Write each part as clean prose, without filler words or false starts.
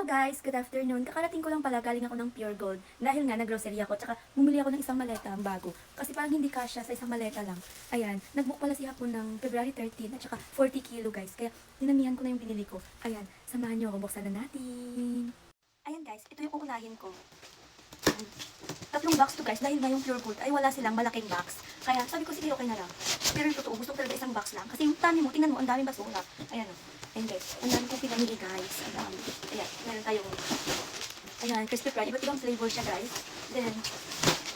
Hello guys, good afternoon. Kakarating ko lang pala, galing ako ng Pure Gold. Dahil nga, nag-grocery ako, tsaka bumili ako ng isang maleta, bago. Kasi parang hindi kasya sa isang maleta lang. Ayan, nag-book pala si Hapon ng February 13 at tsaka 40 kilo guys. Kaya dinamihan ko na yung binili ko. Ayan, samahan nyo ako, buksan na natin. Ayan guys, ito yung uunahin ko. Ayan. Tatlong box to guys, dahil nga yung Pure Gold ay wala silang malaking box. Kaya sabi ko, sige okay na lang. Pero yung totoo, gusto ko talaga isang box lang. Kasi yung tani mo, tingnan mo, ang daming basura. Ayan o. Ayan guys, ang dami kong pinamili guys. Ang dami. Ayan, meron tayong, ayan, crispy fry. Iba't ibang flavor siya guys. Then,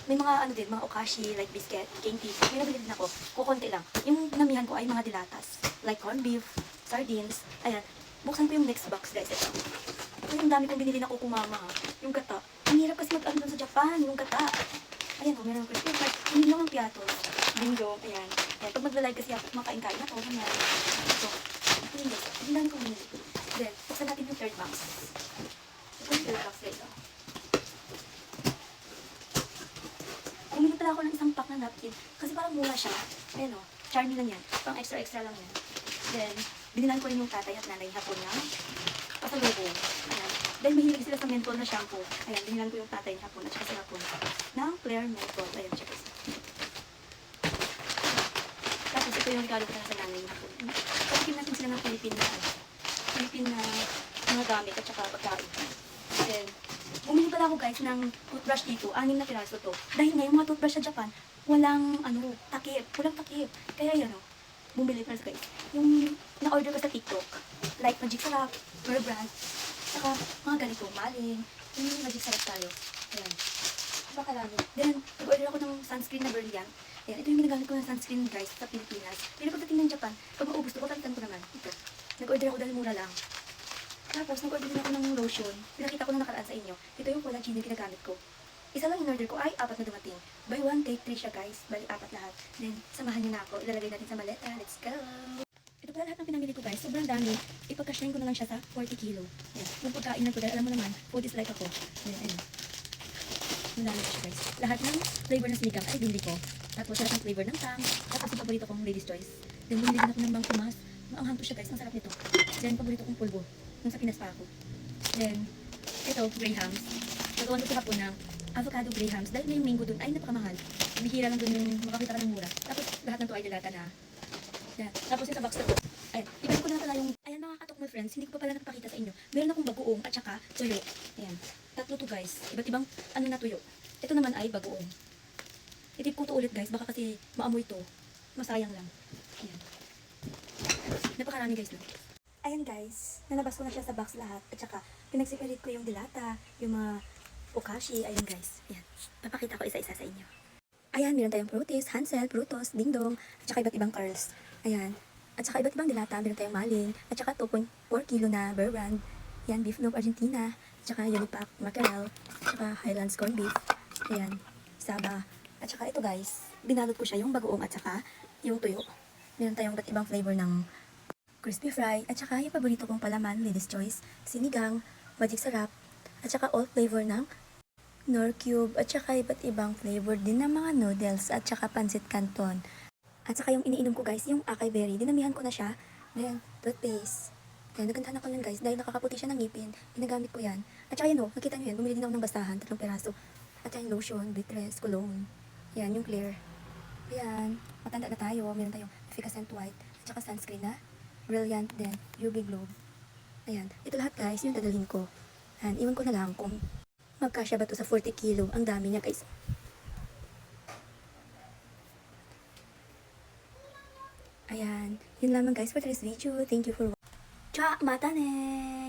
may mga ano din, mga okashi, like biscuit, candy. May nabili din ako. Kukunti lang. Yung namihan ko ay mga dilatas. Like corned beef, sardines. Ayan, buksan ko yung next box guys. Ito. Ito yung dami kong binili na kukumama ha. Yung gata. Ang hirap kasi mag-ano doon sa Japan, yung gata. Ayan o, meron crispy fry. Hindi lang ang piatos. Bingo, ayan. Ayan, pag magla-live kasi ako, kumakain-kain ako. Ayan. Ito. Ayan guys, ang dami kong binili. Then, buksan natin yung third box. Ito yung third box guys. Bumili pala ako ng isang pack na napkin. Kasi parang mura siya. Ayan o, charming lang yan. Pang extra-extra lang yan. Then, binilan ko rin yung tatay at nanay hapon na pasalubong. Ayan. Dahil mahilig sila sa menthol na shampoo. Ayan, binilan ko yung tatay hapon at saka sa hapon ng Claire menthol. Ayan, check this. Tapos ito yung regalo ko na sa nanay hapon. Pagkikin natin sila ng Philippine na mga gamit at saka pagkain. Then, bumili pala ako guys ng toothbrush dito. 6 na piraso to. Dahil nga yung mga toothbrush sa Japan, walang takip. Walang takip. Kaya yan o. Bumili pala guys. Yung na-order ko sa TikTok. Like Magic Sarap, Burr Brand. Saka mga ganito, maling. Yung Magic Sarap tayo. Ayan. Napakarami. Then, nag-order ako ng sunscreen na Brilliant. Ayan, ito yung ginagamit ko ng sunscreen guys sa Pilipinas. Pero pagdating ng Japan, pag maubos ko, palitan ko naman. Ito. Nag-order ako dahil mura lang. Tapos, nag-order din ako ng lotion. Pinakita ko na nakaraan sa inyo. Ito yung collagen yung ginagamit ko. Isa lang yung order ko ay 4 na dumating. Buy 1, take 3 siya guys. Bali 4 lahat. Then, samahan niyo na ako. Ilalagay natin sa maleta. Let's go! Ito pala lahat ng pinamili ko guys. Sobrang dami. Ipagkasyahin ko na lang siya sa 40 kilo. Yan. Yung pagkain na to, dahil alam mo naman, food is like ako. Yan, ayun. Madami siya guys. Lahat ng flavor ng sinigang ay bili ko. Tapos lahat ng flavor ng tang. Tapos yung paborito kong Lady's Choice. Then bumili din ako ng Bang Tomas. Maanghang to siya guys. Ang sarap nito. Then paborito kong pulbo. Nung sa Pinas pa ako. Then, ito, Grahams. Nagawan ko sa hapon ng avocado Grahams. Dahil may mango dun ay napakamahal. Bihira lang dun yung makakita ka ng mura. Tapos lahat ng to ay dilata na. Yan. Tapos yung sa box na to. Ayan. Ibalik ko na pala yung, ayan mga katukmal friends, hindi ko pa pala napakita sa inyo. Meron akong bagoong at saka tuyo. Ayan. Tatlo to guys. Iba't ibang na tuyo. Ito naman ay bagoong. Itip ko to ulit guys. Baka kasi maamoy to. Masayang lang. Ayan. Napakarami guys no. Ayan guys. Nalabas ko na siya sa box lahat. At saka pinagsipalit ko yung dilata, yung mga okashi. Ayan guys. Ayan. Papakita ko isa-isa sa inyo. Ayan, meron tayong Fruities, Hansel, Frutos, Dingdong, at saka iba't ibang curls. Ayan. At saka iba't ibang dilata, meron tayong maling, at saka 2.4 kilo na Burr Brand. Ayan, Beef Loaf Argentina, at saka Unipack Mackerel, at saka Highlands Corned Beef. Ayan, Saba. At saka ito guys, binalot ko siya yung bagoong at saka yung tuyo. Meron tayong iba't ibang flavor ng crispy fry, at saka yung paborito kong palaman, Lady's Choice, sinigang, Magic Sarap, at saka all flavor ng Knorr Cube, at saka iba't ibang flavor din ng mga noodles, at saka pancit canton. At saka yung iniinom ko guys, yung acai berry, dinamihan ko na siya. Then, toothpaste. Yan, nagandahan ako yan guys, dahil nakakaputi siya ng ngipin. Ginagamit ko yan. At saka yan o, nakita nyo yan, bumili din ako ng basahan, 3 peraso. At yan, lotion, bitres, cologne. Yan, yung clear. Ayan, matanda na tayo, meron tayong efficacent white, at saka sunscreen na Brilliant din, UV Globe. Ayan, ito lahat guys, yung dadalhin ko. Ayan, iwan ko na lang kung magkasya ba to sa 40 kilo. Ang dami niya guys. Ayan. Yun lamang guys for today's video. Thank you for watching. Cha! Mata ne!